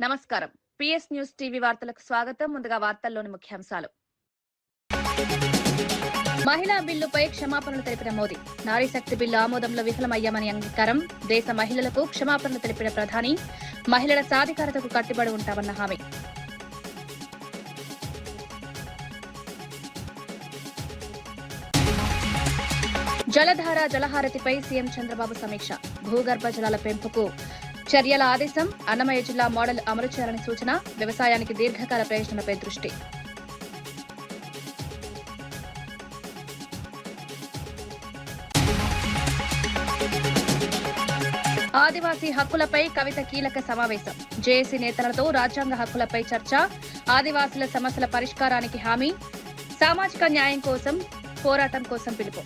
నమస్కారం. PS news TV వార్తలకు స్వాగతం. ముందుగా వార్తల్లోని ముఖ్యాంశాలు. మహిళా బిల్లుపై క్షమాపణలు తెలిపిన మోదీ. నారీ శక్తి బిల్లు ఆమోదంలో విఫలమయ్యామని అంగీకారం. దేశ మహిళలకు క్షమాపణలు తెలిపిన ప్రధాని. మహిళల సాధికారతకు కట్టుబడి ఉంటామన్న హామీ. జలధార జలహారతిపై సీఎం చంద్రబాబు సమీక్ష. భూగర్భ జలాల పెంపుకు చర్యల ఆదేశం. అన్నమయ్య జిల్లా మోడల్ అమలు చేయాలని సూచన. వ్యవసాయానికి దీర్ఘకాల ప్రయోజనాలపై దృష్టి. ఆదివాసీ హక్కులపై కవిత కీలక సమావేశం. జేఏసీ నేతలతో రాజ్యాంగ హక్కులపై చర్చ. ఆదివాసీల సమస్యల పరిష్కారానికి హామీ. సామాజిక న్యాయం కోసం పోరాటం కోసం పిలుపు.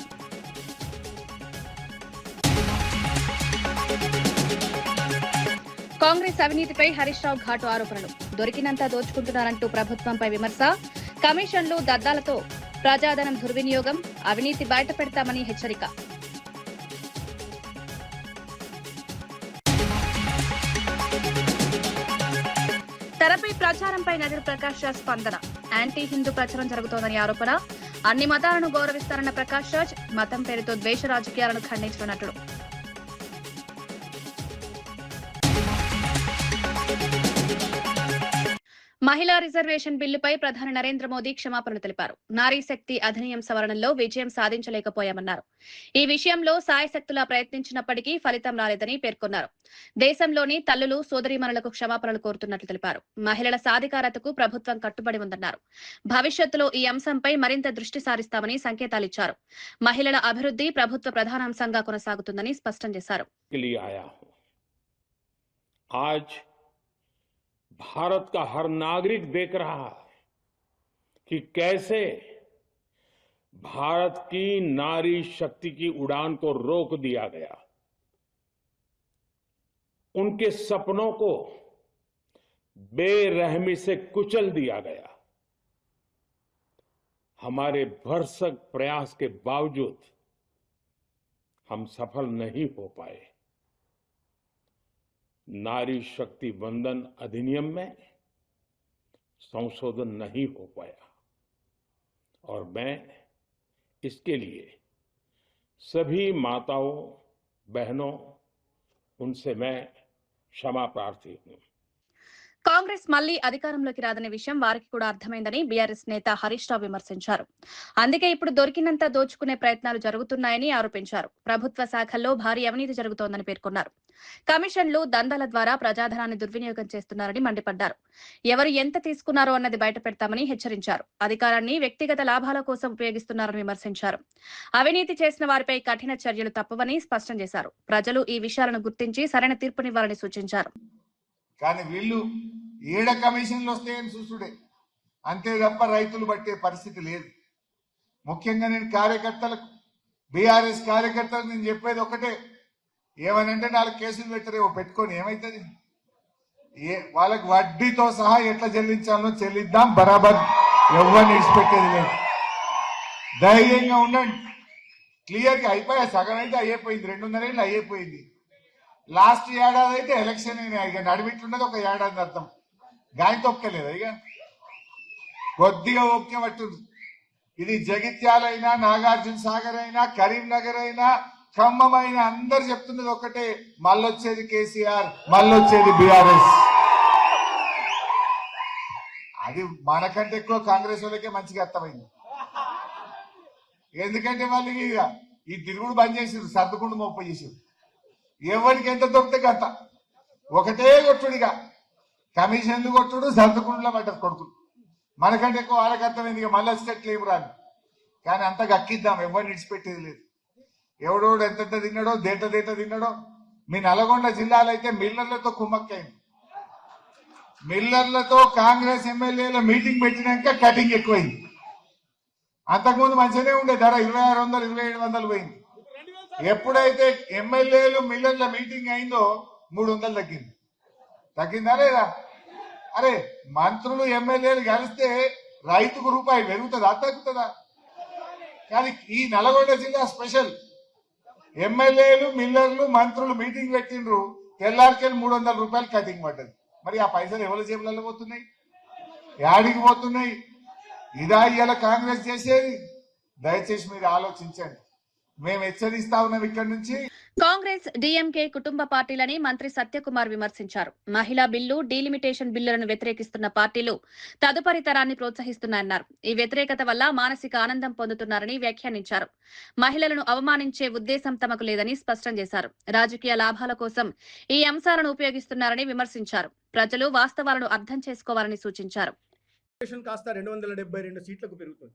కాంగ్రెస్ అవినీతిపై హరీష్ రావు ఘాటు ఆరోపణలు. దొరికినంత దోచుకుంటున్నారంటూ ప్రభుత్వంపై విమర్శ. కమిషన్లు దద్దాలతో ప్రజాధనం దుర్వినియోగం. అవినీతి బయటపెడతామని హెచ్చరిక. తెరపై ప్రచారంపై నజర్ ప్రకాష్ రాజ్ స్పందన. యాంటీ హిందూ ప్రచారం జరుగుతోందని ఆరోపణ. అన్ని మతాలను గౌరవిస్తారన్న ప్రకాష్ రాజ్. మతం పేరుతో ద్వేష రాజకీయాలను ఖండించిన నటుడు. మహిళా రిజర్వేషన్ బిల్లుపై ప్రధాని నరేంద్ర మోదీ క్షమాపణలు తెలిపారు. నారీ శక్తి అధినియం సవరణలో విజయం సాధించలేకపోయామన్నారు. ఈ విషయంలో సాయశక్తులా ప్రయత్నించినప్పటికీ ఫలితం రాలేదని పేర్కొన్నారు. దేశంలోని తల్లులు సోదరీమణులకు క్షమాపణలు కోరుతున్నట్లు తెలిపారు. మహిళల సాధికారతకు ప్రభుత్వం కట్టుబడి ఉందన్నారు. భవిష్యత్తులో ఈ అంశంపై మరింత దృష్టి సారిస్తామని సంకేతాలిచ్చారు. మహిళల అభివృద్ధి ప్రభుత్వ ప్రధానాంశంగా కొనసాగుతుందని స్పష్టం చేశారు. भारत का हर नागरिक देख रहा है कि कैसे भारत की नारी शक्ति की उड़ान को रोक दिया गया, उनके सपनों को बेरहमी से कुचल दिया गया। हमारे भरसक प्रयास के बावजूद हम सफल नहीं हो पाए। नारी शक्ति वंदन अधिनियम में संशोधन नहीं हो पाया और मैं इसके लिए सभी माताओं बहनों उनसे मैं क्षमा प्रार्थी हूं। కాంగ్రెస్ మళ్లీ అధికారంలోకి రాదనే విషయం వారికి కూడా అర్థమైందని బీఆర్ఎస్ నేత హరీష్ రావు విమర్శించారు. అందుకే ఇప్పుడు దొరికినంత దోచుకునే ప్రయత్నాలు జరుగుతున్నాయని ఆరోపించారు. ప్రభుత్వ శాఖల్లో భారీ అవినీతి జరుగుతోందని పేర్కొన్నారు. కమిషన్లు దందాల ద్వారా ప్రజాధనాన్ని దుర్వినియోగం చేస్తున్నారని మండిపడ్డారు. ఎవరు ఎంత తీసుకున్నారో అన్నది బయట పెడతామని హెచ్చరించారు. అధికారాన్ని వ్యక్తిగత లాభాల కోసం ఉపయోగిస్తున్నారని విమర్శించారు. అవినీతి చేసిన వారిపై కఠిన చర్యలు తప్పవని స్పష్టం చేశారు. ప్రజలు ఈ విషయాలను గుర్తించి సరైన తీర్పునివ్వాలని సూచించారు. కానీ వీళ్ళు ఏడ కమిషన్లు వస్తాయని చూసుడే అంతే తప్ప రైతులు పట్టే పరిస్థితి లేదు. ముఖ్యంగా నేను కార్యకర్తలకు, బీఆర్ఎస్ కార్యకర్తలకు నేను చెప్పేది ఒకటే, ఏమనంటే 4 కేసులు పెట్టరేమో పెట్టుకొని ఏమైతుంది, వాళ్ళకి వడ్డీతో సహా ఎట్లా చెల్లించాలో చెల్లిద్దాం, బరాబర్ ఎవరిని విడిచిపెట్టేది లేదు. ధైర్యంగా ఉండండి. క్లియర్గా అయిపోయా, సగం అయితే అయిపోయింది, 2.5 ఏళ్ళు అయిపోయింది. లాస్ట్ ఏడాది అయితే ఎలక్షన్ ఇక నడిమిట్లున్నది ఒక ఏడాది అర్థం. గాయం తొక్కలేదు, ఇక కొద్దిగా ఓకే పట్టుంది. ఇది జగిత్యాలైనా, నాగార్జున సాగర్ అయినా, కరీంనగర్ అయినా, ఖమ్మం అయినా అందరు చెప్తున్నది ఒకటే, మళ్ళొచ్చేది కేసీఆర్, మళ్ళొచ్చేది బీఆర్ఎస్. అది మనకంటే ఎక్కువ కాంగ్రెస్ వాళ్ళకే మంచిగా అర్థమైంది. ఎందుకంటే వాళ్ళు ఇక ఈ తిరుగుడు బంద్ చేసిరు, సర్దుకుండు మోప చేసిరు. ఎవరికి ఎంత దొరికితే గంత ఒకటే కొట్టుడిగా, కమిషన్లు కొట్టుడు, సర్దుకుండులో పడ్డారు కొడుకులు. మనకంటే ఎక్కువ వాళ్ళకి అర్థమైంది, ఇక మళ్ళీ వచ్చేట్లు ఏమి రాదు. కానీ అంత గక్కిద్దాం, ఎవరిని విడిచిపెట్టేది లేదు. ఎవడోడు ఎంతెంత తిన్నాడో, దేట తిన్నాడో. మీ నల్గొండ జిల్లాలో అయితే మిల్లర్లతో కుమ్మక్కైంది. మిల్లర్లతో కాంగ్రెస్ ఎమ్మెల్యేల మీటింగ్ పెట్టినాక కటింగ్ ఎక్కువైంది. అంతకుముందు మంచిగానే ఉండే ధర 2600, 2700 పోయింది. ఎప్పుడైతే ఎమ్మెల్యేలు మిల్లర్ల మీటింగ్ అయిందో 300 తగ్గింది. తగ్గిందా లేదా? అరే మంత్రులు ఎమ్మెల్యేలు కలిస్తే రైతుకు రూపాయి పెరుగుతుందా తగ్గుతుందా? కానీ ఈ నల్గొండ జిల్లా స్పెషల్. ఎమ్మెల్యేలు, మిల్లర్లు, మంత్రులు మీటింగ్ పెట్టిండ్రు, తెల్లారికెళ్ళి 300 రూపాయలు కటింగ్ పడ్డది. మరి ఆ పైసలు ఎవరి జేబులలో పోతున్నాయి, యాడికి పోతున్నాయి? ఇదా ఇవాళ కాంగ్రెస్ చేసేది? దయచేసి మీరు ఆలోచించండి. మేము హెచ్చరిస్తా ఉన్నాం ఇక్కడి నుంచి. కాంగ్రెస్ డీఎంకే కుటుంబ పార్టీలని మంత్రి సత్యకుమార్ విమర్శించారు. మహిళా బిల్లు, డీలిమిటేషన్ బిల్లులను వ్యతిరేకిస్తున్న పార్టీలు తదుపరి తరాన్ని ప్రోత్సహిస్తున్నాయన్నారు. ఈ వ్యతిరేకత వల్ల మానసిక ఆనందం పొందుతున్నారని వ్యాఖ్యానించారు. మహిళలను అవమానించే ఉద్దేశం తమకు లేదని స్పష్టం చేశారు. రాజకీయ లాభాల కోసం ఈ అంశాలను ఉపయోగిస్తున్నారని విమర్శించారు. ప్రజలు వాస్తవాలను అర్థం చేసుకోవాలని సూచించారు. కాస్త 272 సీట్లకు పెరుగుతుంది.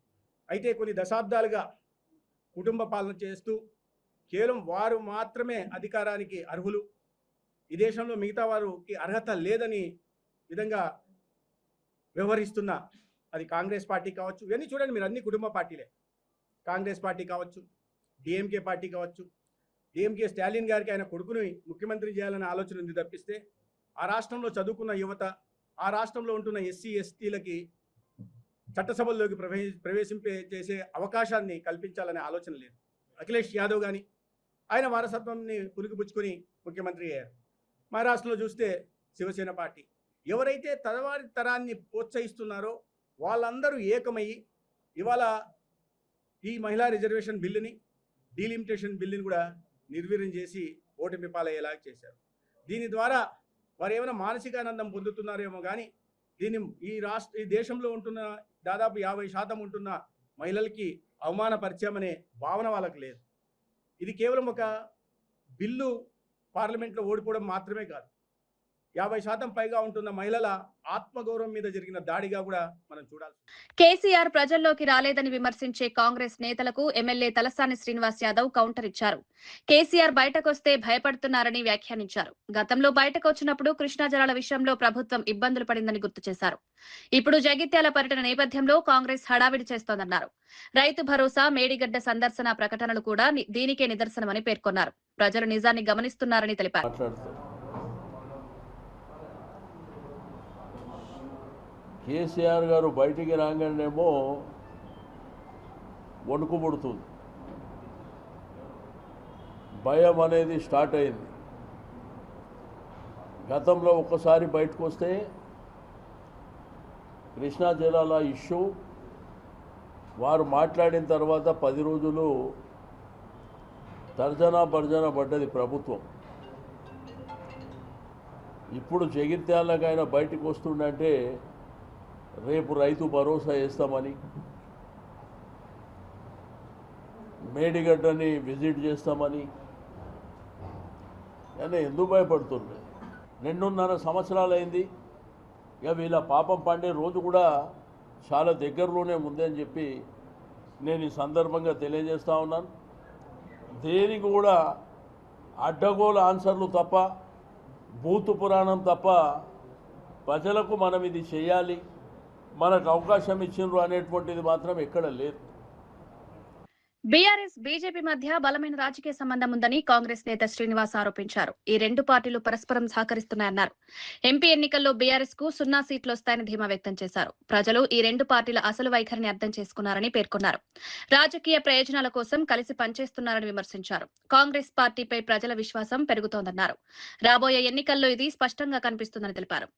అయితే కొన్ని దశాబ్దాలుగా కుటుంబ పాలన చేస్తూ కేవలం వారు మాత్రమే అధికారానికి అర్హులు, ఈ దేశంలో మిగతా వారికి అర్హత లేదని విధంగా వ్యవహరిస్తున్న అది కాంగ్రెస్ పార్టీ కావచ్చు. ఇవన్నీ చూడండి మీరు, అన్ని కుటుంబ పార్టీలే. కాంగ్రెస్ పార్టీ కావచ్చు, డిఎంకే పార్టీ కావచ్చు. డిఎంకే స్టాలిన్ గారికి ఆయన కొడుకుని ముఖ్యమంత్రి చేయాలనే ఆలోచన ఉంది తప్పిస్తే ఆ రాష్ట్రంలో చదువుకున్న యువత, ఆ రాష్ట్రంలో ఉంటున్న ఎస్సీ ఎస్టీలకి చట్టసభల్లోకి ప్రవేశింపే చేసే అవకాశాన్ని కల్పించాలనే ఆలోచన లేదు. అఖిలేష్ యాదవ్ కానీ ఆయన వారసత్వాన్ని పురుగుపుచ్చుకొని ముఖ్యమంత్రి అయ్యారు. మహారాష్ట్రలో చూస్తే శివసేన పార్టీ. ఎవరైతే తరువారి తరాన్ని ప్రోత్సహిస్తున్నారో వాళ్ళందరూ ఏకమయ్యి ఇవాళ ఈ మహిళా రిజర్వేషన్ బిల్లుని, డీలిమిటేషన్ బిల్లుని కూడా నిర్వీర్యం చేసి ఓటమి పాలయ్యేలాగా చేశారు. దీని ద్వారా వారు ఏమైనా మానసికానందం పొందుతున్నారేమో కానీ దీన్ని ఈ దేశంలో ఉంటున్న దాదాపు 50% ఉంటున్న మహిళలకి అవమానపరిచామనే భావన వాళ్ళకి లేదు. ఇది కేవలం ఒక బిల్లు పార్లమెంట్లో ఓడిపోవడం మాత్రమే కాదు, 50% పైగా ఉంటున్న మహిళల ఆత్మగౌరవం మీద జరిగిన దాడిగా కూడా మనం చూడాలి. కేసీఆర్ ప్రజల్లోకి రాలేదని విమర్శించే కాంగ్రెస్ నేతలకు ఎమ్మెల్యే తలసాని శ్రీనివాస్ యాదవ్ కౌంటర్ ఇచ్చారు. కేసీఆర్ బయటకొస్తే భయపడుతున్నారని వ్యాఖ్యానించారు. గతంలో బయటకు వచ్చినప్పుడు కృష్ణా జలాల విషయంలో ప్రభుత్వం ఇబ్బందులు పడిందని గుర్తు చేశారు. ఇప్పుడు జగిత్యాల పర్యటన నేపథ్యంలో కాంగ్రెస్ హడావిడి చేస్తోందన్నారు. రైతు భరోసా, మేడిగడ్డ సందర్శన ప్రకటనలు కూడా దీనికే నిదర్శనమని పేర్కొన్నారు. ప్రజలు నిజాన్ని గమనిస్తున్నారని తెలిపారు. కేసీఆర్ గారు బయటికి రాగానేమో వణుకు పుడుతుంది, భయం అనేది స్టార్ట్ అయింది. గతంలో ఒక్కసారి బయటకు వస్తే కృష్ణా జలాల ఇష్యూ వారు మాట్లాడిన తర్వాత 10 రోజులు తర్జనా భర్జన పడ్డది ప్రభుత్వం. ఇప్పుడు జగిత్యాలకైనా బయటకు వస్తుందంటే రేపు రైతు భరోసా వేస్తామని, మేడిగడ్డని విజిట్ చేస్తామని. కానీ ఎందుకు భయపడుతుంది? 2.5 సంవత్సరాలు అయింది. ఇక వీళ్ళ పాపం పండే రోజు కూడా చాలా దగ్గరలోనే ఉందని చెప్పి నేను ఈ సందర్భంగా తెలియజేస్తా ఉన్నాను. దేనికి కూడా అడ్డగోలు ఆన్సర్లు తప్ప, భూతు పురాణం తప్ప ప్రజలకు మనం ఇది చేయాలి, మనకు అవకాశం ఇచ్చిండ్రు అనేటువంటిది మాత్రం ఎక్కడ లేదు. బీఆర్ఎస్, బీజేపీ మధ్య బలమైన రాజకీయ సంబంధం ఉందని కాంగ్రెస్ నేత శ్రీనివాస్ ఆరోపించారు. ఈ రెండు పార్టీలు పరస్పరం సహకరిస్తున్నాయన్నారు. ఎంపీ ఎన్నికల్లో బీఆర్ఎస్ కు 0 సీట్లు వస్తాయని ధీమా వ్యక్తం చేశారు. ప్రజలు ఈ రెండు పార్టీల అసలు వైఖరిని అర్థం చేసుకున్నారని పేర్కొన్నారు. రాజకీయ ప్రయోజనాల కోసం కలిసి పనిచేస్తున్నారని విమర్శించారు. కాంగ్రెస్ పార్టీపై ప్రజల విశ్వాసం పెరుగుతోందన్నారు. రాబోయే ఎన్నికల్లో ఇది స్పష్టంగా కనిపిస్తుందని తెలిపారు.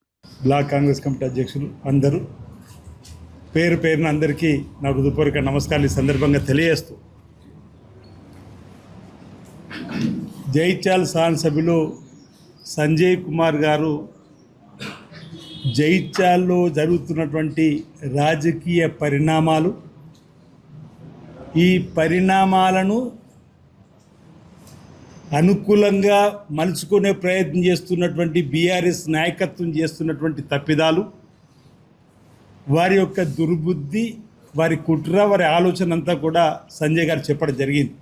బ్లాక్ కాంగ్రెస్ కమిటీ అధ్యక్షులు అందరూ పేరు పేరున అందరికీ నా హృదయపూర్వక నమస్కారాలు ఈ సందర్భంగా తెలియజేస్తూ, జైత్యాల శాసనసభ్యులు సంజయ్ కుమార్ గారు జైత్యాల్లో జరుగుతున్నటువంటి రాజకీయ పరిణామాలు, ఈ పరిణామాలను అనుకూలంగా మలుచుకునే ప్రయత్నం చేస్తున్నటువంటి బీఆర్ఎస్ నాయకత్వం చేస్తున్నటువంటి తప్పిదాలు, వారి యొక్క దుర్బుద్ధి, వారి కుట్ర, వారి ఆలోచన అంతా కూడా సంజయ్ గారు చెప్పడం జరిగింది.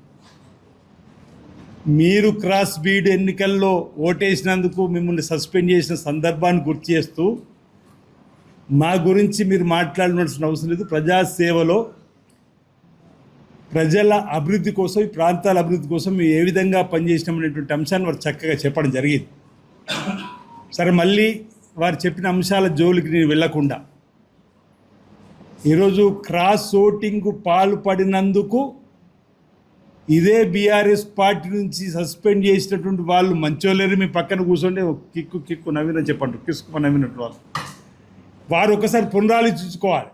మీరు క్రాస్ బీడ్ ఎన్నికల్లో ఓటేసినందుకు మిమ్మల్ని సస్పెండ్ చేసిన సందర్భాన్ని గుర్తు చేస్తూ మా గురించి మీరు మాట్లాడాల్సిన అవసరం లేదు. ప్రజాసేవలో ప్రజల అభివృద్ధి కోసం, ఈ ప్రాంతాల అభివృద్ధి కోసం మేము ఏ విధంగా పనిచేసినామనేటువంటి అంశాన్ని వారు చక్కగా చెప్పడం జరిగింది. సరే, మళ్ళీ వారు చెప్పిన అంశాల జోలికి నేను వెళ్లకుండా ఈరోజు క్రాస్ ఓటింగ్కు పాల్పడినందుకు ఇదే బీఆర్ఎస్ పార్టీ నుంచి సస్పెండ్ చేసినటువంటి వాళ్ళు మంచోళ్ళని మీ పక్కన కూర్చోండి కిక్కు నవ్వినని చెప్పండి, కిసుకు నవ్వినట్టు వారు ఒకసారి పునరాలోచించుకోవాలి.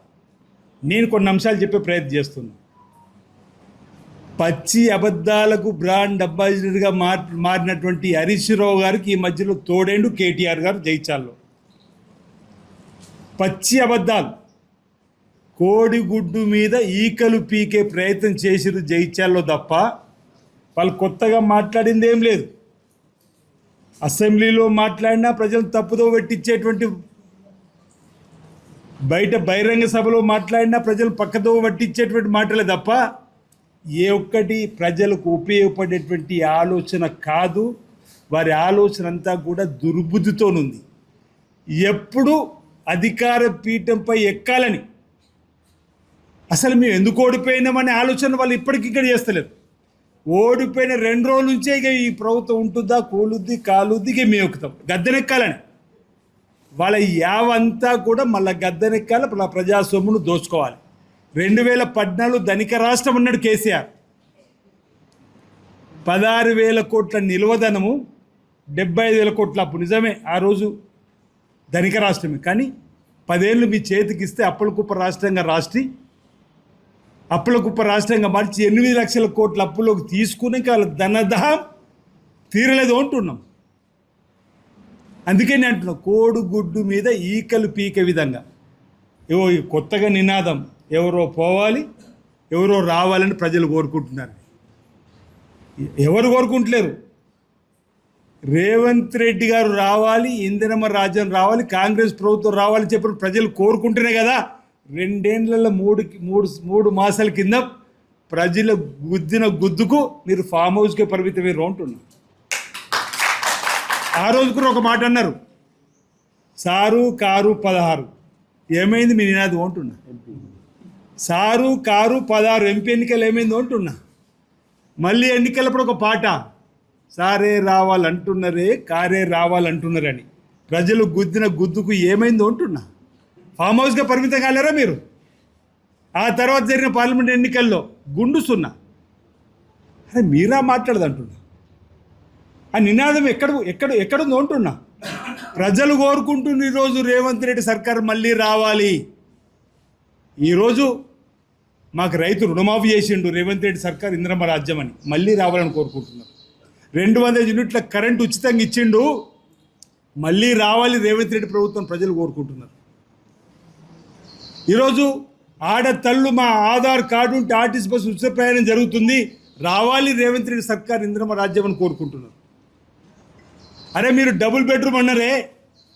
నేను కొన్ని అంశాలు చెప్పే ప్రయత్నం చేస్తున్నాను. పచ్చి అబద్ధాలకు బ్రాండ్ అంబాసిడర్గా మారినటువంటి హరీష్ రావు గారికి ఈ మధ్యలో తోడేండు కేటీఆర్ గారు జైచాల్లో. పచ్చి అబద్ధాలు, కోడిగుడ్డు మీద ఈకలు పీకే ప్రయత్నం చేసిరు జైచాల్లో తప్ప వాళ్ళు కొత్తగా మాట్లాడింది ఏం లేదు. అసెంబ్లీలో మాట్లాడినా ప్రజలు తప్పుదో పట్టించేటువంటి, బయట బహిరంగ సభలో మాట్లాడినా ప్రజలు పక్కదో పట్టించేటువంటి మాటలే తప్ప ఏ ఒక్కటి ప్రజలకు ఉపయోగపడేటువంటి ఆలోచన కాదు. వారి ఆలోచన అంతా కూడా దుర్బుద్ధితోనుంది. ఎప్పుడు అధికార పీఠంపై ఎక్కాలని, అసలు మేము ఎందుకు ఓడిపోయినామనే ఆలోచన వాళ్ళు ఇప్పటికిక్కడ చేస్తలేరు. ఓడిపోయిన 2 రోజుల నుంచే ఇక ఈ ప్రభుత్వం ఉంటుందా, కూలుద్ది కాలుద్ది, ఇక మేము ఎక్కుతాం గద్దెనెక్కాలని. వాళ్ళ యావంతా కూడా మళ్ళీ గద్దెనెక్కాలి, ప్రజా సొమ్మును దోచుకోవాలి. 2014 ధనిక రాష్ట్రం అన్నాడు కేసీఆర్. 16,000 కోట్ల నిల్వధనము, 75,000 కోట్ల అప్పు. నిజమే, ఆ రోజు ధనిక రాష్ట్రమే. కానీ 10 ఏళ్ళు మీ చేతికి ఇస్తే అప్పులకుప్ప రాష్ట్రంగా మార్చి 8 లక్షల కోట్ల అప్పులోకి తీసుకుని వాళ్ళ ధనదహం తీరలేదు అంటున్నాం. అందుకే నేను అంటున్నా, కోడిగుడ్డు మీద ఈకలు పీకే విధంగా ఏవో కొత్తగా నినాదం, ఎవరో పోవాలి ఎవరో రావాలని ప్రజలు కోరుకుంటున్నారు. ఎవరు కోరుకుంటలేరు. రేవంత్ రెడ్డి గారు రావాలి, ఇందిరమ్మ రాజ్యం రావాలి, కాంగ్రెస్ ప్రభుత్వం రావాలని చెప్పి ప్రజలు కోరుకుంటేనే కదా 2 ఏళ్లలో 3 మాసాల కింద ప్రజల గుద్దిన గుద్దుకు మీరు ఫామ్ హౌస్కే పరిమితమయ్యారు అంటున్నారు. ఆ రోజు కూడా ఒక మాట అన్నారు, సారు కారు 16. ఏమైంది మీ నినాదం అంటున్నా. సారు కారు 16 ఎంపీ ఎన్నికలు ఏమైందో అంటున్నా. మళ్ళీ ఎన్నికలప్పుడు ఒక పాట, సారే రావాలంటున్నారే కారే రావాలంటున్నారని. ప్రజలు గుద్దిన గుద్దుకు ఏమైందో అంటున్నా. ఫామ్ హౌస్గా పరిమితం కాలేరా మీరు? ఆ తర్వాత జరిగిన పార్లమెంట్ ఎన్నికల్లో గుండు 0. అరే మీరా మాట్లాడదంటున్నా. ఆ నినాదం ఎక్కడుందో అంటున్నా. ప్రజలు కోరుకుంటున్న ఈరోజు రేవంత్ రెడ్డి సర్కారు మళ్ళీ రావాలి. ఈరోజు మాకు రైతు రుణమాఫీ చేసిండు రేవంత్ రెడ్డి సర్కార్, ఇందిరమ్మ రాజ్యం అని మళ్ళీ రావాలని కోరుకుంటున్నారు. 200 యూనిట్ల కరెంటు ఉచితంగా ఇచ్చిండు, మళ్ళీ రావాలి రేవంత్ రెడ్డి ప్రభుత్వం ప్రజలు కోరుకుంటున్నారు. ఈరోజు ఆడతళ్ళు మా ఆధార్ కార్డు ఉంటే ఆర్టీసీ బస్సు ఉచిత ప్రయాణం జరుగుతుంది, రావాలి రేవంత్ రెడ్డి సర్కార్ ఇందిరమ్మ రాజ్యం అని కోరుకుంటున్నారు. అరే మీరు డబుల్ బెడ్రూమ్ అన్నారే,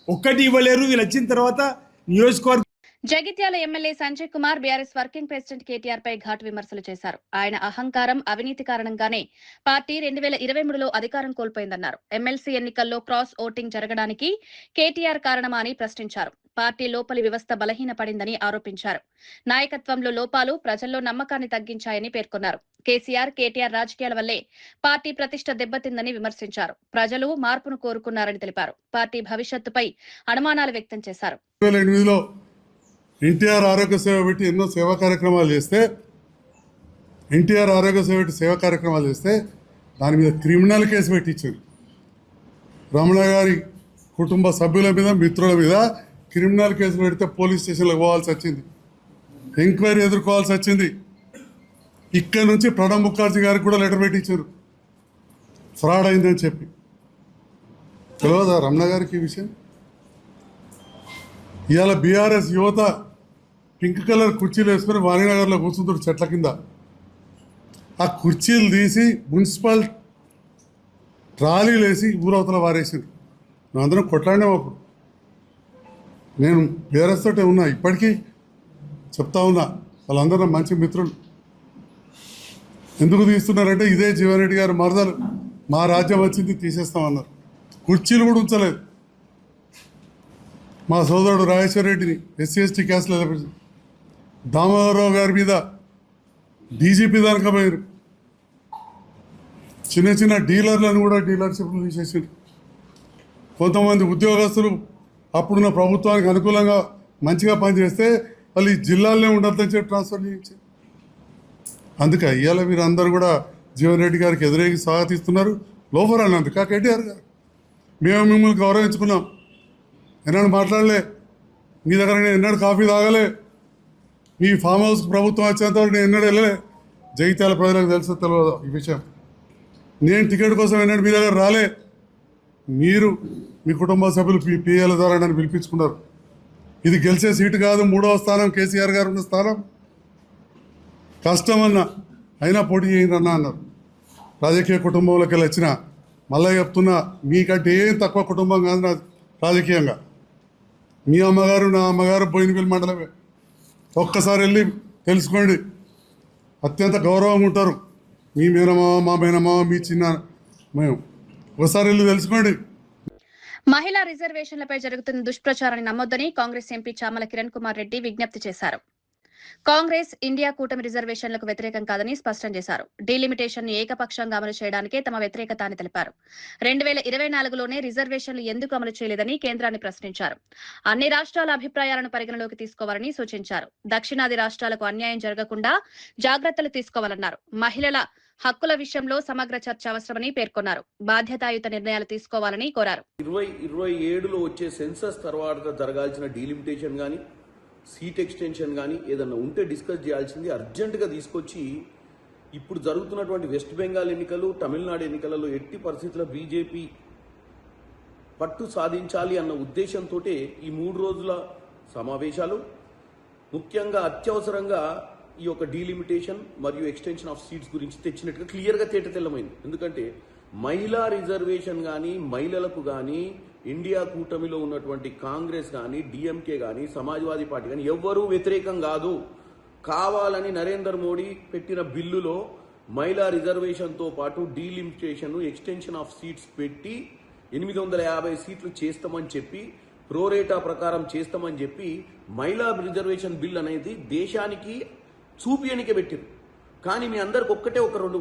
ఒక్కటి ఇవ్వలేరు. వీళ్ళు వచ్చిన తర్వాత నియోజకవర్గం. Jagtial MLA Sanjay Kumar BRS working president KTR పై ఘాటు విమర్శలు చేశారు. ఆయన అహంకారం, అవినీతి కారణంగానే పార్టీ 2023లో అధికారం కోల్పోయిందన్నారు. ఎమ్మెల్సీ ఎన్నికల్లో క్రాస్ ఓటింగ్ జరగడానికి కేటీఆర్ కారణమా అని ప్రశ్నించారు. పార్టీ లోపలి వ్యవస్థ బలహీనపడిందని ఆరోపించారు. నాయకత్వంలో లోపాలు ప్రజల్లో నమ్మకాన్ని తగ్గించాయని పేర్కొన్నారు. కేసీఆర్, కేటీఆర్ రాజకీయాల వల్లే పార్టీ ప్రతిష్ట దెబ్బతిందని విమర్శించారు. ప్రజలు మార్పును కోరుకున్నారని తెలిపారు. పార్టీ భవిష్యత్తుపై అనుమానాలు వ్యక్తం చేశారు. ఎన్టీఆర్ ఆరోగ్య సేవ పెట్టి ఎన్నో సేవా కార్యక్రమాలు చేస్తే దాని మీద క్రిమినల్ కేసు పెట్టించారు. రమణ గారి కుటుంబ సభ్యుల మీద, మిత్రుల మీద క్రిమినల్ కేసు పెడితే పోలీస్ స్టేషన్లకు పోవాల్సి వచ్చింది, ఎంక్వైరీ ఎదుర్కోవాల్సి వచ్చింది. ఇక్కడ నుంచి ప్రణబ్ ముఖర్జీ గారికి కూడా లెటర్ పెట్టించారు ఫ్రాడ్ అయిందని చెప్పి. తెలియదా రమణ గారికి ఈ విషయం? ఇవాళ బీఆర్ఎస్ యువత పింక్ కలర్ కుర్చీలు వేసుకొని వాణినగర్లో కూర్చుంటారు చెట్ల కింద. ఆ కుర్చీలు తీసి మున్సిపల్ ట్రాలీలు వేసి ఊరవతల వారేసారు. మేమందరం కొట్లాడినాం అప్పుడు. నేను బీఆర్ఎస్ తోటే ఉన్నా, ఇప్పటికీ చెప్తా ఉన్నా, వాళ్ళందరూ మంచి మిత్రులు. ఎందుకు తీస్తున్నారంటే ఇదే జీవన్ రెడ్డి గారు మరదలు మా రాజ్యం వచ్చింది తీసేస్తామన్నారు. కుర్చీలు కూడా ఉంచలేదు. మా సోదరుడు రాజేశ్వర రెడ్డిని SC/ST క్యాస్ట్లో దామోదరరావు గారి మీద డీజీపీ దాకా పోయారు. చిన్న చిన్న డీలర్లను కూడా డీలర్షిప్లు తీసేసారు. కొంతమంది ఉద్యోగస్తులు అప్పుడున్న ప్రభుత్వానికి అనుకూలంగా మంచిగా పనిచేస్తే వాళ్ళు ఈ జిల్లాల్లో ఉండొద్దని చెప్పి ట్రాన్స్ఫర్ చేయించారు. అందుకే ఇవాళ మీరు అందరూ కూడా జీవన్ రెడ్డి గారికి ఎదురేగి స్వాగతిస్తున్నారు. లోఫర్ అన్నందుక కేటీఆర్ గారు. మేము మిమ్మల్ని గౌరవించుకున్నాం, ఎన్నడూ మాట్లాడలే, మీ దగ్గర నేను ఎన్నడూ కాఫీ తాగలే, మీ ఫామ్ హౌస్ ప్రభుత్వం వచ్చేంతవరకు నేను ఎన్నడూ వెళ్ళలే. జగిత్యాల ప్రజలకు తెలుసు తెలియదు ఈ విషయం. నేను టికెట్ కోసం ఎన్నడూ మీ దగ్గర రాలే. మీరు మీ కుటుంబ సభ్యులు పిఎల్ ద్వారా నన్ను పిలిపించుకున్నారు. ఇది గెలిచే సీటు కాదు, 3వ స్థానం కేసీఆర్ గారు ఉన్న స్థానం. కష్టమన్నా అయినా పోటీ చేయండి అన్నారు. రాజకీయ కుటుంబంలోకి వెళ్ళి వచ్చిన మళ్ళీ చెప్తున్నా, మీకంటే ఏం తక్కువ కుటుంబం కాదు నా రాజకీయంగా. మీ అమ్మగారు నా అమ్మగారు బోయినపల్లి మండలమే. ఒక్కసారి వెళ్ళి తెలుసుకోండి, అత్యంత గౌరవంగా ఉంటారు. మీ మేనమావ, మా మేనమావ, మీ చిన్న మేము. ఒకసారి వెళ్ళి తెలుసుకోండి. మహిళా రిజర్వేషన్లపై జరుగుతున్న దుష్ప్రచారాన్ని నమ్మొద్దని కాంగ్రెస్ ఎంపీ చామల కిరణ్ కుమార్ రెడ్డి విజ్ఞప్తి చేశారు. కాంగ్రెస్ ఇండియా కూటమి రిజర్వేషన్లకు వ్యతిరేకం కాదని స్పష్టం చేశారు. డీలిమిటేషన్ ను ఏకపక్షంగా అమలు చేయడానికే తమ వ్యతిరేకత అని తెలిపారు. 2024లోనే రిజర్వేషన్లు ఎందుకు అమలు చేయలేదని కేంద్రాన్ని ప్రశ్నించారు. అన్ని రాష్ట్రాల అభిప్రాయాలను పరిగణలోకి తీసుకోవాలని సూచించారు. దక్షిణాది రాష్ట్రాలకు అన్యాయం జరగకుండా జాగ్రత్తలు తీసుకోవాలన్నారు. మహిళల హక్కుల విషయంలో సమగ్ర చర్చ అవసరమని పేర్కొన్నారు. బాధ్యతాయుత నిర్ణయాలు తీసుకోవాలని కోరారు. 2027లో వచ్చే సెన్సస్ తర్వాత జరగాల్సిన డీలిమిటేషన్ కానీ, సీట్ ఎక్స్టెన్షన్ కానీ ఏదన్నా ఉంటే డిస్కస్ చేయాల్సింది అర్జెంటుగా తీసుకొచ్చి, ఇప్పుడు జరుగుతున్నటువంటి వెస్ట్ బెంగాల్ ఎన్నికలు, తమిళనాడు ఎన్నికలలో ఎట్టి పరిస్థితుల్లో బీజేపీ పట్టు సాధించాలి అన్న ఉద్దేశంతో ఈ 3 రోజుల సమావేశాలు ముఖ్యంగా అత్యవసరంగా ఈ యొక్క డీలిమిటేషన్ మరియు ఎక్స్టెన్షన్ ఆఫ్ సీట్స్ గురించి తెచ్చినట్టుగా క్లియర్గా తేటతెల్లమైంది. ఎందుకంటే మహిళా రిజర్వేషన్ కానీ, మహిళలకు కానీ ఇండియా కూటమిలో ఉన్నటువంటి కాంగ్రెస్ కానీ, డిఎంకే కానీ, సమాజ్వాదీ పార్టీ కానీ ఎవ్వరూ వ్యతిరేకం కాదు. కావాలని నరేంద్ర మోడీ పెట్టిన బిల్లులో మహిళా రిజర్వేషన్తో పాటు డీలిమిటేషన్, ఎక్స్టెన్షన్ ఆఫ్ సీట్స్ పెట్టి 850 సీట్లు చేస్తామని చెప్పి, ప్రోరేటా ప్రకారం చేస్తామని చెప్పి మహిళా రిజర్వేషన్ బిల్ అనేది దేశానికి చూపియనికే పెట్టారు. కానీ మీ అందరికి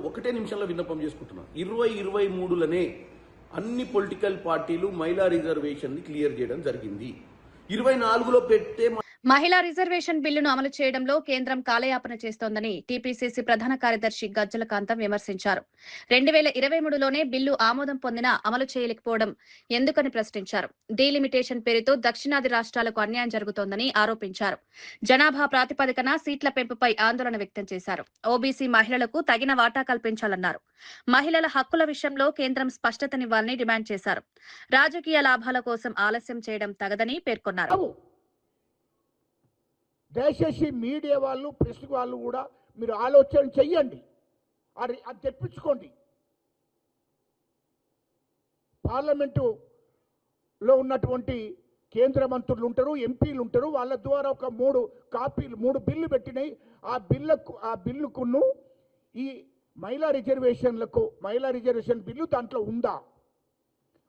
ఒకటే నిమిషంలో విన్నపం చేసుకుంటున్నారు. 2023లోనే అన్ని పొలిటికల్ పార్టీలు మహిళా రిజర్వేషన్ ని క్లియర్ చేయడం జరిగింది. 24లో పెట్టే మహిళా రిజర్వేషన్ బిల్లును అమలు చేయడంలో కేంద్రం కాలయాపన చేస్తోందని టీపీసీసీ ప్రధాన కార్యదర్శి గజ్జల కాంతం విమర్శించారు. 2023లోనే బిల్లు ఆమోదం పొందినా అమలు చేయలేకపోవడం ఎందుకని ప్రశ్నించారు. డీలిమిటేషన్ పేరుతో దక్షిణాది రాష్ట్రాలకు అన్యాయం జరుగుతోందని ఆరోపించారు. జనాభా ప్రాతిపదికన సీట్ల పెంపుపై ఆందోళన వ్యక్తం చేశారు. ఓబీసీ మహిళలకు తగిన వాటా కల్పించాలన్నారు. మహిళల హక్కుల విషయంలో కేంద్రం స్పష్టతనివ్వాలని డిమాండ్ చేశారు. రాజకీయ లాభాల కోసం ఆలస్యం చేయడం తగదని పేర్కొన్నారు. దయచేసి మీడియా వాళ్ళు, ప్రెస్ వాళ్ళు కూడా మీరు ఆలోచన చెయ్యండి, అది తెప్పించుకోండి. పార్లమెంటులో ఉన్నటువంటి కేంద్ర మంత్రులు ఉంటారు, ఎంపీలు ఉంటారు, వాళ్ళ ద్వారా ఒక 3 బిల్లు పెట్టినాయి. ఆ బిల్లుకును ఈ మహిళా రిజర్వేషన్ బిల్లు దాంట్లో ఉందా,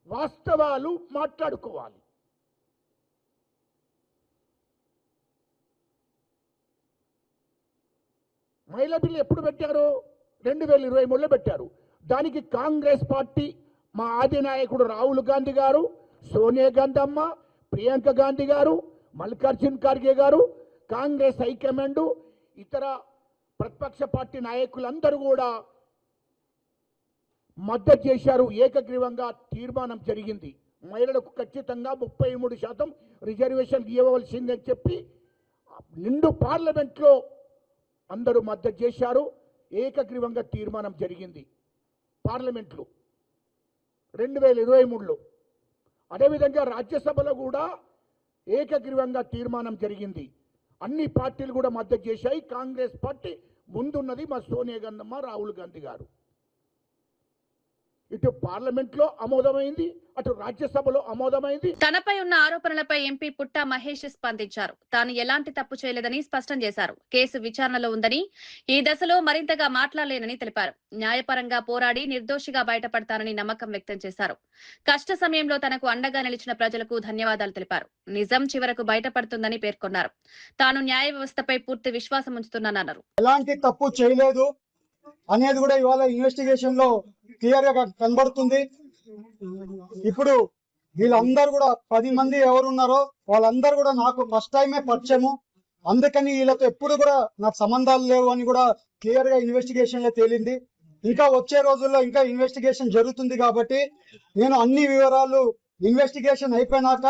వాస్తవాలు మాట్లాడుకోవాలి. మహిళా బిల్లు ఎప్పుడు పెట్టారు? 2023లో పెట్టారు. దానికి కాంగ్రెస్ పార్టీ, మా ఆది నాయకుడు రాహుల్ గాంధీ గారు, సోనియా గాంధీ అమ్మ, ప్రియాంక గాంధీ గారు, మల్లికార్జున్ ఖార్గే గారు, కాంగ్రెస్ హైకమాండ్, ఇతర ప్రతిపక్ష పార్టీ నాయకులందరూ కూడా మద్దతు చేశారు. ఏకగ్రీవంగా తీర్మానం జరిగింది. మహిళలకు ఖచ్చితంగా 33% రిజర్వేషన్ ఇవ్వవలసిందని చెప్పి నిండు పార్లమెంట్లో అందరూ మద్దతు చేశారు. ఏకగ్రీవంగా తీర్మానం జరిగింది పార్లమెంట్లో 2023లో. అదేవిధంగా రాజ్యసభలో కూడా ఏకగ్రీవంగా తీర్మానం జరిగింది. అన్ని పార్టీలు కూడా మద్దతు చేశాయి. కాంగ్రెస్ పార్టీ ముందున్నది మా సోనియా గాంధీ, రాహుల్ గాంధీ గారు. ఇటు పార్లమెంట్లో ఆమోదమైంది, అటు రాజ్యసభలో ఆమోదమైంది. తనపై ఉన్న ఆరోపణలపై ఎంపీ పుట్టా మహేష్ స్పందించారు. తాను ఎలాంటి తప్పు చేయలేదని స్పష్టం చేశారు. కేసు విచారణలో ఉందని, ఈ దశలో మరింతగా మాట్లాడలేనని తెలిపారు. న్యాయపరంగా పోరాడి నిర్దోషిగా బయటపడతానని నమ్మకం వ్యక్తం చేశారు. కష్ట సమయంలో తనకు అండగా నిలిచిన ప్రజలకు ధన్యవాదాలు తెలిపారు. నిజం చివరకు బయటపడుతుందని పేర్కొన్నారు. తాను న్యాయ వ్యవస్థపై పూర్తి విశ్వాసం ఉంచుతున్నానన్నారు. ఎలాంటి తప్పు చేయలేదు అనేది కూడా ఇవాళ ఇన్వెస్టిగేషన్ లో క్లియర్ గా కనబడుతుంది. ఇప్పుడు వీళ్ళందరూ కూడా 10 మంది ఎవరున్నారో వాళ్ళందరూ కూడా నాకు ఫస్ట్ టైమే పరిచయము. అందుకని వీళ్ళతో ఎప్పుడు కూడా నాకు సంబంధాలు లేవు అని కూడా క్లియర్ గా ఇన్వెస్టిగేషన్ లో తేలింది. ఇంకా వచ్చే రోజుల్లో ఇంకా ఇన్వెస్టిగేషన్ జరుగుతుంది కాబట్టి నేను అన్ని వివరాలు ఇన్వెస్టిగేషన్ అయిపోయినాక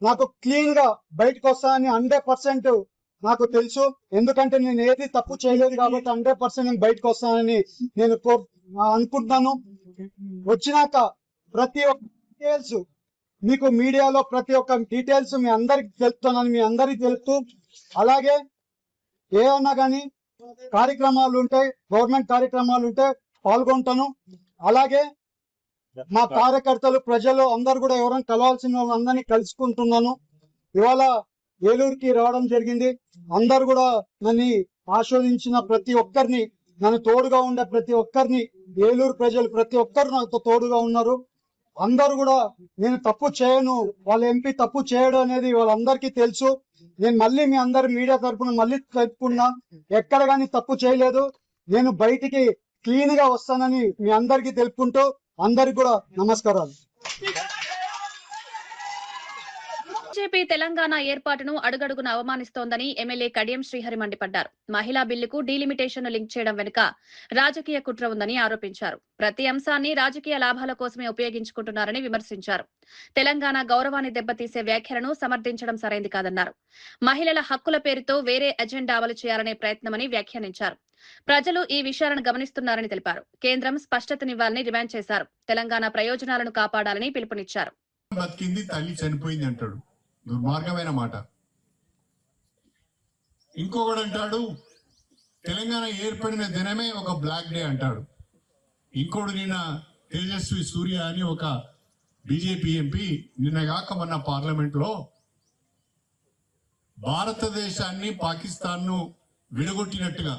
నాకు క్లీన్ గా బయటకు వస్తానని 100% నాకు తెలుసు. ఎందుకంటే నేను ఏది తప్పు చేయలేదు కాబట్టి 100% నేను బయటకు వస్తానని నేను అనుకుంటున్నాను. వచ్చినాక ప్రతి ఒక్క డీటెయిల్స్ మీకు మీడియాలో ప్రతి ఒక్క డీటెయిల్స్ మీ అందరికి తెలుపుతున్నాను, మీ అందరికి తెలుపుతూ అలాగే ఏమన్నా కానీ కార్యక్రమాలు ఉంటాయి, గవర్నమెంట్ కార్యక్రమాలు ఉంటే పాల్గొంటాను. అలాగే మా కార్యకర్తలు ప్రజలు అందరు కూడా ఎవరైనా కలవాల్సిన వాళ్ళందరినీ కలుసుకుంటున్నాను. ఇవాళ ఏలూరుకి రావడం జరిగింది. అందరు కూడా నన్ను ఆస్వాదించిన ప్రతి ఒక్కరిని, నన్ను తోడుగా ఉండే ప్రతి ఒక్కరిని, ఏలూరు ప్రజలు ప్రతి ఒక్కరు నాతో తోడుగా ఉన్నారు. అందరూ కూడా నేను తప్పు చేయను, వాళ్ళ ఎంపీ తప్పు చేయడు అనేది వాళ్ళందరికీ తెలుసు. నేను మళ్ళీ మీ అందరి మీడియా తరఫున మళ్ళీ తెలుపుకున్నా, ఎక్కడ కానీ తప్పు చేయలేదు. నేను బయటికి క్లీన్ గా వస్తానని మీ అందరికీ తెలుపుకుంటూ అందరికి కూడా నమస్కారాలు. బీజేపీ తెలంగాణ ఏర్పాటును అడుగడుగున అవమానిస్తోందని ఎమ్మెల్యే కడియం శ్రీహరి మండిపడ్డారు. మహిళా బిల్లుకు డీలిమిటేషన్ లింక్ చేయడం వెనుక రాజకీయ కుట్ర ఉందని ఆరోపించారు. ప్రతి అంశాన్ని రాజకీయ లాభాల కోసమే ఉపయోగించుకుంటున్నారని విమర్శించారు. తెలంగాణ గౌరవాన్ని దెబ్బతీసే వ్యాఖ్యలను సమర్థించడం సరైంది కాదన్నారు. మహిళల హక్కుల పేరుతో వేరే ఎజెండా అమలు చేయాలనే ప్రయత్నమని వ్యాఖ్యానించారు. ప్రజలు ఈ విషయాలను గమనిస్తున్నారని తెలిపారు. కేంద్రం స్పష్టతనివ్వాలని డిమాండ్ చేశారు. తెలంగాణ ప్రయోజనాలను కాపాడాలని పిలుపునిచ్చారు. బతికింది, తల్లి చనిపోయింది అంటాడు. దుర్మార్గమైన మాట. ఇంకొకడు అంటాడు తెలంగాణ ఏర్పడిన దినమే ఒక బ్లాక్ డే అంటాడు. ఇంకోడు నిన్న తేజస్వి సూర్య అని ఒక బీజేపీ ఎంపీ నిన్నగాక మొన్న పార్లమెంట్ లో భారతదేశాన్ని పాకిస్తాన్ను విడగొట్టినట్టుగా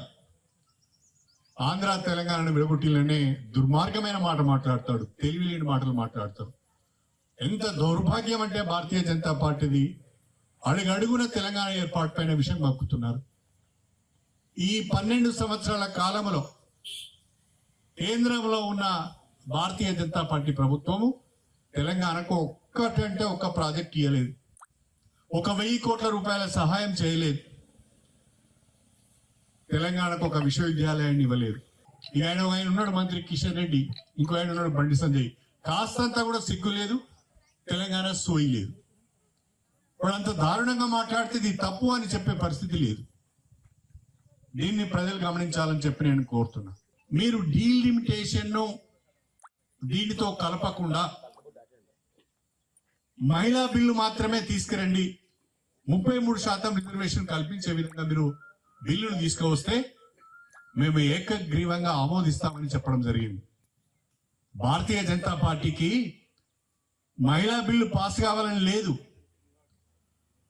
ఆంధ్ర తెలంగాణను విడగొట్టిననే దుర్మార్గమైన మాట మాట్లాడతాడు. తెలివిలేని మాటలు మాట్లాడతాడు. ఎంత దౌర్భాగ్యం అంటే భారతీయ జనతా పార్టీది అడుగడుగున తెలంగాణ ఏర్పాటు పైన విషయం మక్కుతున్నారు. ఈ 12 సంవత్సరాల కాలంలో కేంద్రంలో ఉన్న భారతీయ జనతా పార్టీ ప్రభుత్వము తెలంగాణకు ఒక్కటంటే ఒక్క ప్రాజెక్ట్ ఇవ్వలేదు. 1,000 కోట్ల రూపాయల సహాయం చేయలేదు. తెలంగాణకు ఒక విశ్వవిద్యాలయాన్ని ఇవ్వలేదు. ఈ ఆయన ఉన్నాడు మంత్రి కిషన్ రెడ్డి, ఇంకో ఆయన ఉన్నాడు బండి సంజయ్. కాస్తంతా కూడా సిగ్గు లేదు, తెలంగాణ సోయి లేదు. వాళ్ళంత దారుణంగా మాట్లాడితే ఇది తప్పు అని చెప్పే పరిస్థితి లేదు. దీన్ని ప్రజలు గమనించాలని చెప్పి నేను కోరుతున్నా. మీరు డీలిమిటేషన్ దీనితో కలపకుండా మహిళా బిల్లు మాత్రమే తీసుకురండి, 33% రిజర్వేషన్ కల్పించే విధంగా మీరు బిల్లును తీసుకువస్తే మేము ఏకగ్రీవంగా ఆమోదిస్తామని చెప్పడం జరిగింది. భారతీయ జనతా పార్టీకి మహిళా బిల్లు పాస్ కావాలని లేదు.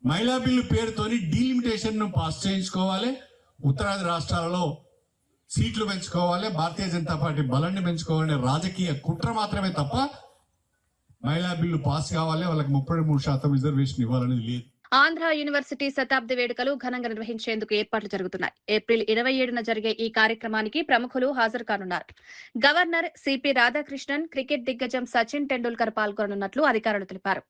మహిళా బిల్లు పేరుతోని డీలిమిటేషన్ ను పాస్ చేయించుకోవాలి, ఉత్తరాది రాష్ట్రాలలో సీట్లు పెంచుకోవాలి, భారతీయ జనతా పార్టీ బలాన్ని పెంచుకోవాలనే రాజకీయ కుట్ర మాత్రమే తప్ప మహిళా బిల్లు పాస్ కావాలి, వాళ్ళకి 33% రిజర్వేషన్ ఇవ్వాలనేది లేదు. ఆంధ్ర యూనివర్సిటీ శతాబ్ది వేడుకలు ఘనంగా నిర్వహించేందుకు ఏర్పాట్లు జరుగుతున్నాయి. ఏప్రిల్ 27న జరిగే ఈ కార్యక్రమానికి ప్రముఖులు హాజరు కానున్నారు. గవర్నర్ సిపి రాధాకృష్ణన్, క్రికెట్ దిగ్గజం సచిన్ టెండూల్కర్ పాల్గొననున్నట్లు అధికారులు తెలిపారు.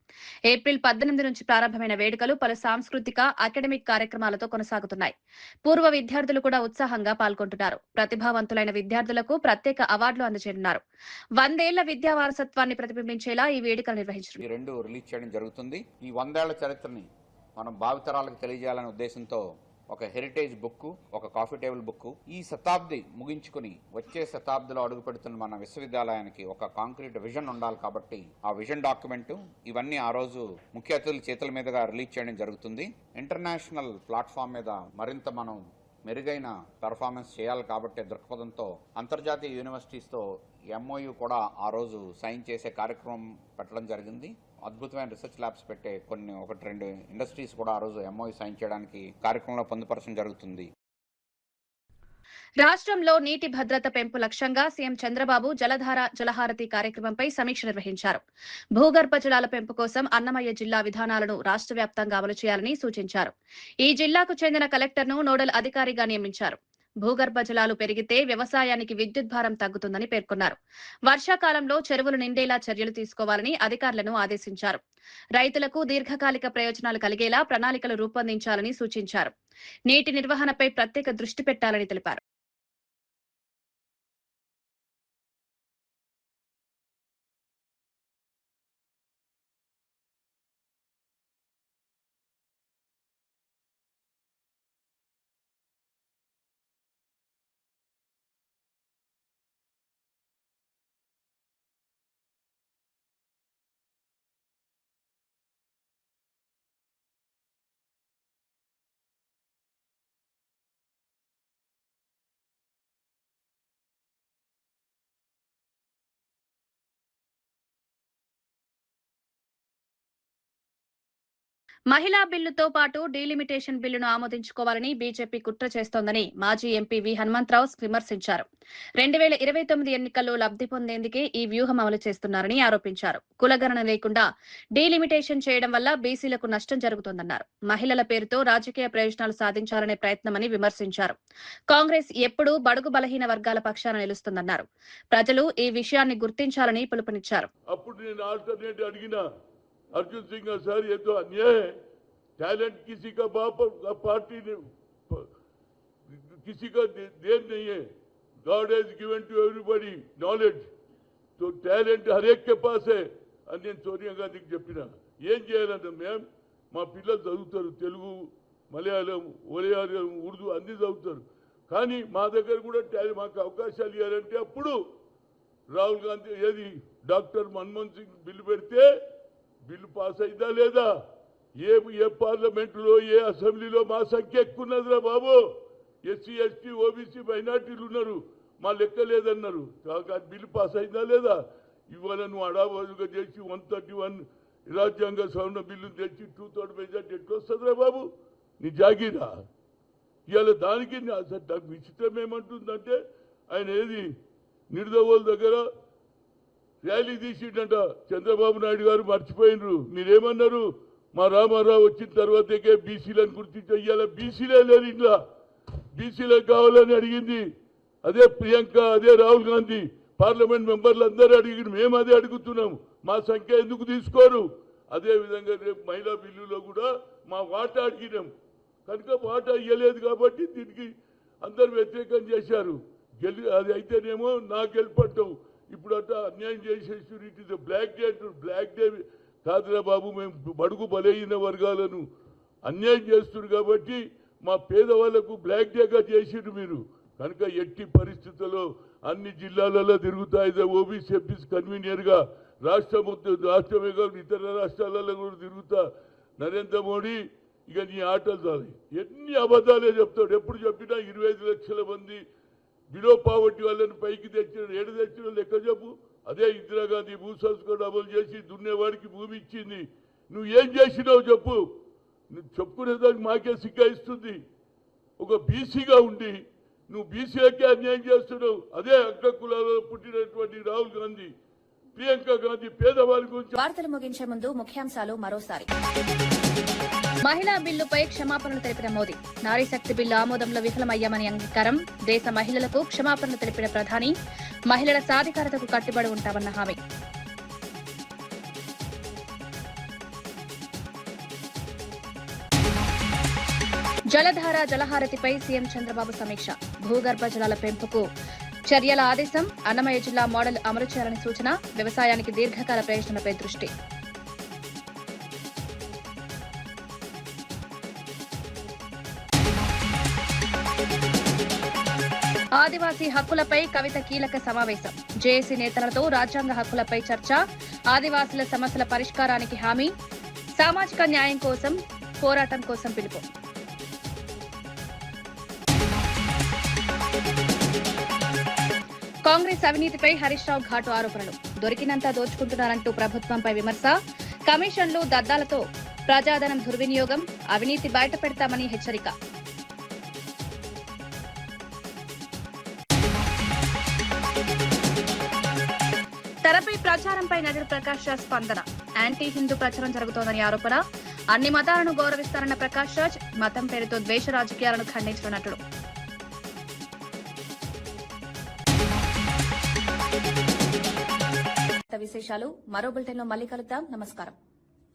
ఏప్రిల్ 18 నుంచి ప్రారంభమైన వేడుకలు పలు సాంస్కృతిక, అకాడమిక్ కార్యక్రమాలతో కొనసాగుతున్నాయి. పూర్వ విద్యార్థులు కూడా ఉత్సాహంగా పాల్గొంటున్నారు. ప్రతిభావంతులైన విద్యార్థులకు ప్రత్యేక అవార్డులు అందజేయనున్నారు. 100 ఏళ్ల విద్యా వారసత్వాన్ని ప్రతిబింబించేలా ఈ వేడుకలు నిర్వహించారు. ఈ 2 రిలీజ్ చేయడం జరుగుతుంది. ఈ 100 ఏళ్ల చరిత్రని మనం భావితరాలకు తెలియజేయాలనే ఉద్దేశంతో ఒక హెరిటేజ్ బుక్, ఒక కాఫీ టేబుల్ బుక్, ఈ శతాబ్ది ముగించుకుని వచ్చే శతాబ్దిలో అడుగు పెడుతున్న మన విశ్వవిద్యాలయానికి ఒక కాంక్రీట్ విజన్ ఉండాలి. కాబట్టి ఆ విజన్ డాక్యుమెంట్ ఇవన్నీ ఆ రోజు ముఖ్య అతిథుల చేతుల మీదుగా రిలీజ్ చేయడం జరుగుతుంది. ఇంటర్నేషనల్ ప్లాట్ఫామ్ మీద మరింత మనం మెరుగైన పెర్ఫార్మెన్స్ చేయాలి కాబట్టి దృక్పథంతో అంతర్జాతీయ యూనివర్సిటీస్తో ఎంఓయూ కూడా ఆ రోజు సైన్ చేసే కార్యక్రమం పెట్టడం జరిగింది. అద్భుతమైన రీసెర్చ్ ల్యాబ్స్ పెట్టే 1-2 ఇండస్ట్రీస్ కూడా ఆ రోజు ఎంఓయూ సైన్ చేయడానికి కార్యక్రమంలో పొందుపరచడం జరుగుతుంది. రాష్ట్రంలో నీటి భద్రత పెంపు లక్ష్యంగా సీఎం చంద్రబాబు జలధార జలహారతి కార్యక్రమంపై సమీక్ష నిర్వహించారు. భూగర్భ జలాల పెంపు కోసం అన్నమయ్య జిల్లా విధానాలను రాష్ట్ర వ్యాప్తంగా అమలు చేయాలని సూచించారు. ఈ జిల్లాకు చెందిన కలెక్టర్ను నోడల్ అధికారిగా నియమించారు. భూగర్భ జలాలు పెరిగితే వ్యవసాయానికి విద్యుత్ భారం తగ్గుతుందని పేర్కొన్నారు. వర్షాకాలంలో చెరువులు నిండేలా చర్యలు తీసుకోవాలని అధికారులను ఆదేశించారు. రైతులకు దీర్ఘకాలిక ప్రయోజనాలు కలిగేలా ప్రణాళికలు రూపొందించాలని సూచించారు. నీటి నిర్వహణపై ప్రత్యేక దృష్టి పెట్టాలని తెలిపారు. మహిళా బిల్లుతో పాటు డీలిమిటేషన్ బిల్లును ఆమోదించుకోవాలని బీజేపీ కుట్ర చేస్తోందని మాజీ ఎంపీ వి హనుమంతరావు విమర్శించారు. 2029 ఎన్నికల్లో లబ్ధి పొందేందుకే ఈ వ్యూహం అమలు చేస్తున్నారని ఆరోపించారు. కులగణన లేకుండా డీలిమిటేషన్ చేయడం వల్ల బీసీలకు నష్టం జరుగుతోందన్నారు. మహిళల పేరుతో రాజకీయ ప్రయోజనాలు సాధించాలనే ప్రయత్నమని విమర్శించారు. కాంగ్రెస్ ఎప్పుడూ బడుగు బలహీన వర్గాల పక్షాన నిలుస్తుందన్నారు. ప్రజలు ఈ విషయాన్ని గుర్తించాలని పిలుపునిచ్చారు. अर्जुन सिंह सर, ये तो अन्याय है। टैलेंट किसी का बाप पार्टी ने किसी का देन नहीं है। God has given to everybody knowledge, तो टैलेंट हर एक के पास है అని నేను సోనియా గాంధీకి చెప్పిన. ఏం చేయాలంటే మేము మా పిల్లలు చదువుతారు, తెలుగు, మలయాళం, ఒరియాలం, ఉర్దూ అన్ని చదువుతారు. కానీ మా దగ్గర కూడా మాకు అవకాశాలు ఇవ్వాలంటే అప్పుడు రాహుల్ గాంధీ ఏది డాక్టర్ మన్మోహన్ సింగ్ బిల్లు పెడితే బిల్లు పాస్ అయిందా లేదా? ఏ పార్లమెంటులో ఏ అసెంబ్లీలో మా సంఖ్య ఎక్కువ ఉన్నదిరా బాబు. ఎస్సీ ఎస్టీ ఓబీసీ మైనార్టీలు ఉన్నారు, మా లెక్క లేదన్నారు. బిల్లు పాస్ అయిందా లేదా? ఇవాళ నువ్వు అడాబడుగా చేసి 131 రాజ్యాంగ సవరణ బిల్లు తెచ్చి 2/3 మెజార్టీ ఎట్లా వస్తుందిరా బాబు? నీ జాగీరా. ఇవాళ దానికి నాకు విచిత్రం ఏమంటుందంటే ఆయన ఏది నిడదవోలు దగ్గర ర్యాలీ తీసిండంట. చంద్రబాబు నాయుడు గారు మర్చిపోయినరు. మీరేమన్నారు? మా రామారావు వచ్చిన తర్వాతకే బీసీలను గుర్తించి ఇవాళ బీసీలే లేరు. ఇంట్లో బీసీలకు కావాలని అడిగింది అదే ప్రియాంక, అదే రాహుల్ గాంధీ, పార్లమెంట్ మెంబర్లు అందరూ అడిగి మేము అదే అడుగుతున్నాం. మా సంఖ్య ఎందుకు తీసుకోరు? అదే విధంగా రేపు మహిళా బిల్లులో కూడా మా వాటా అడిగినాం. కనుక వాటా ఇవ్వలేదు కాబట్టి దీనికి అందరు వ్యతిరేకం చేశారు. అది అయితేనేమో నా గెలుపంటావు. ఇప్పుడు అట్లా అన్యాయం చేసేసి ఇట్ ఇస్ బ్లాక్ డే అంటారు. బ్లాక్ డే కాదురా బాబు, మేము బడుగు బలహీన వర్గాలను అన్యాయం చేస్తున్నారు కాబట్టి మా పేదవాళ్లకు బ్లాక్ డేగా చేసిరు మీరు. కనుక ఎట్టి పరిస్థితుల్లో అన్ని జిల్లాలలో తిరుగుతాయి. ఓబీసీ ఎంపీస్ కన్వీనియర్గా రాష్ట్రమే కాదు ఇతర రాష్ట్రాలలో కూడా తిరుగుతా. నరేంద్ర మోడీ ఇక నీ ఆటలు చాలు. ఎన్ని అబద్ధాలే చెప్తాడు. ఎప్పుడు చెప్పినా 25 లక్షల మంది బిలో పావర్టీ వాళ్ళని పైకి తెచ్చిన, ఏడు తెచ్చిన లెక్క చెప్పు. అదే ఇందిరాగాంధీ భూ సంస్కరణ అమలు చేసి దున్నేవాడికి భూమి ఇచ్చింది. నువ్వు ఏం చేసినావు చెప్పు. నువ్వు చెప్పుకునేదానికి మాకే సిగ్గాయిస్తుంది. ఒక బీసీగా ఉండి నువ్వు బీసీలకే అన్యాయం చేస్తున్నావు. అదే అగ్ర కులాలలో పుట్టినటువంటి రాహుల్ గాంధీ, ప్రియాంక గాంధీ పేదవాళ్ళ గురించి. వార్తలు ముగించే ముందు ముఖ్యాంశాలు మరోసారి. మహిళా బిల్లుపై క్షమాపణలు తెలిపిన మోదీ. నారీ శక్తి బిల్లు ఆమోదంలో విఫలమయ్యామని అంగీకారం. దేశ మహిళలకు క్షమాపణలు తెలిపిన ప్రధాని. మహిళల సాధికారతకు కట్టుబడి ఉంటామన్న హామీ. జలధార జలహారతిపై సీఎం చంద్రబాబు సమీక్ష. భూగర్భ జలాల పెంపుకు చర్యల ఆదేశం. అన్నమయ్య జిల్లా మోడల్ అమలు చేయాలని సూచన. వ్యవసాయానికి దీర్ఘకాల ప్రయోజనాలపై దృష్టి. ఆదివాసీ హక్కులపై కవిత కీలక సమావేశం. జేఏసీ నేతలతో రాజ్యాంగ హక్కులపై చర్చ. ఆదివాసీల సమస్యల పరిష్కారానికి హామీ. సామాజిక న్యాయం కోసం పోరాటం కోసం పిలుపు. కాంగ్రెస్ అవినీతిపై హరీష్ రావు ఘాటు ఆరోపణలు. దొరికినంత దోచుకుంటున్నారంటూ ప్రభుత్వంపై విమర్శ. కమిషన్లు, దద్దాలతో ప్రజాధనం దుర్వినియోగం. అవినీతి బయటపెడతామని హెచ్చరిక. తెరపై ప్రచారంపై నటుడు ప్రకాష్ రాజ్ స్పందన. యాంటీ హిందూ ప్రచారం జరుగుతోందని ఆరోపణ. అన్ని మతాలను గౌరవిస్తారన్న ప్రకాష్ రాజ్. మతం పేరుతో ద్వేష రాజకీయాలను ఖండించిన నటుడు. విశేషాలు మరో బులెటిన్లో మళ్ళీ కలుద్దాం. నమస్కారం.